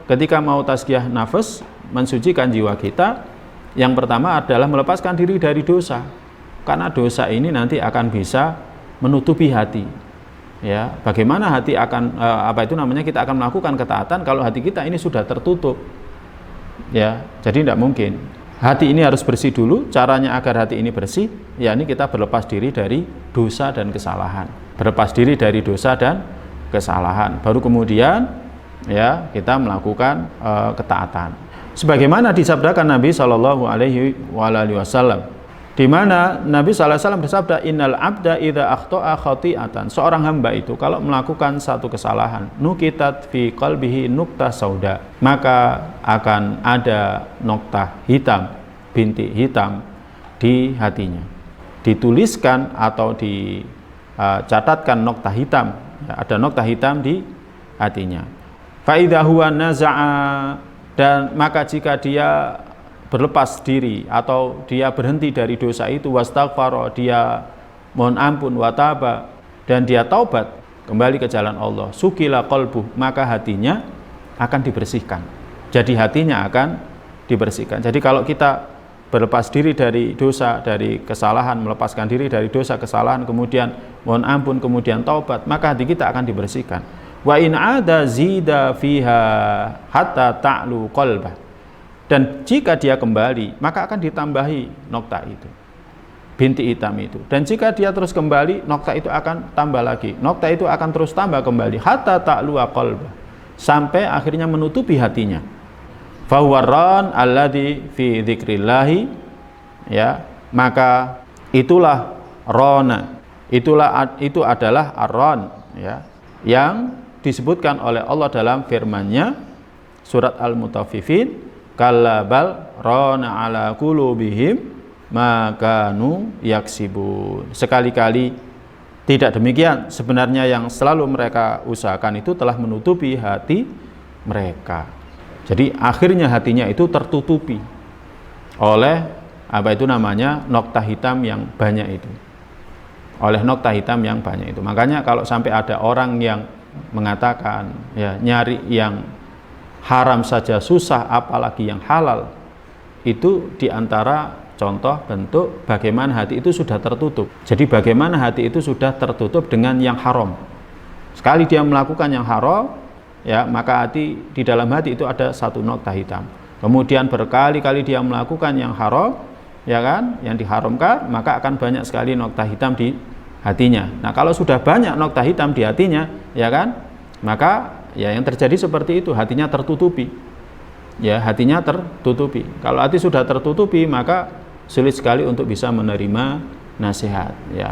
ketika mau tazkiyah nafas, mensucikan jiwa kita, yang pertama adalah melepaskan diri dari dosa. Karena dosa ini nanti akan bisa menutupi hati. Ya, bagaimana hati akan kita akan melakukan ketaatan kalau hati kita ini sudah tertutup. Ya, jadi tidak mungkin. Hati ini harus bersih dulu. Caranya agar hati ini bersih, yakni kita berlepas diri dari dosa dan kesalahan. Berlepas diri dari dosa dan kesalahan. Baru kemudian ya kita melakukan ketaatan. Sebagaimana disabdakan Nabi Shallallahu Alaihi Wasallam, di mana Nabi Sallallahu Alaihi Wasallam bersabda, Innal abda idza akhta'a khati'atan, seorang hamba itu kalau melakukan satu kesalahan, nukitat fi qalbihi nuktah sauda, maka akan ada noktah hitam, bintik hitam di hatinya. Dituliskan atau dicatatkan noktah hitam, ya, ada noktah hitam di hatinya. Fa idza huwa naza'a, dan maka jika dia berlepas diri atau dia berhenti dari dosa itu, wastaghfara, dia mohon ampun, wataba, dan dia taubat kembali ke jalan Allah, sukila qalbuh, maka hatinya akan dibersihkan. Jadi hatinya akan dibersihkan. Jadi kalau kita berlepas diri dari dosa, dari kesalahan, melepaskan diri dari dosa, kesalahan, kemudian mohon ampun, kemudian taubat, maka hati kita akan dibersihkan. Wa in ada zida fiha hatta ta'lu qalbah, dan jika dia kembali maka akan ditambahi nokta itu, bintik hitam itu, dan jika dia terus kembali nokta itu akan tambah lagi, nokta itu akan terus tambah kembali, hatta ta'lu qalbah, sampai akhirnya menutupi hatinya. Fahuwarran alladhi fi dzikrillahi, ya, maka itulah rona, itu adalah arron, ya, yang disebutkan oleh Allah dalam firman-Nya surat Al-Mutaffifin, kalla bal rana ala qulubihim ma kanu yaksibun. Sekali-kali tidak demikian, sebenarnya yang selalu mereka usahakan itu telah menutupi hati mereka. Jadi akhirnya hatinya itu tertutupi oleh nokta hitam yang banyak itu. Oleh nokta hitam yang banyak itu. Makanya kalau sampai ada orang yang mengatakan ya nyari yang haram saja susah, apalagi yang halal, itu diantara contoh bentuk bagaimana hati itu sudah tertutup. Jadi bagaimana hati itu sudah tertutup dengan yang haram. Sekali dia melakukan yang haram, ya, maka di dalam hati itu ada satu nokta hitam. Kemudian berkali-kali dia melakukan yang haram, ya kan, yang diharamkan, maka akan banyak sekali nokta hitam di hatinya. Nah, kalau sudah banyak nokta hitam di hatinya, ya kan, maka ya yang terjadi seperti itu, hatinya tertutupi. Ya, hatinya tertutupi. Kalau hati sudah tertutupi, maka sulit sekali untuk bisa menerima nasihat, ya.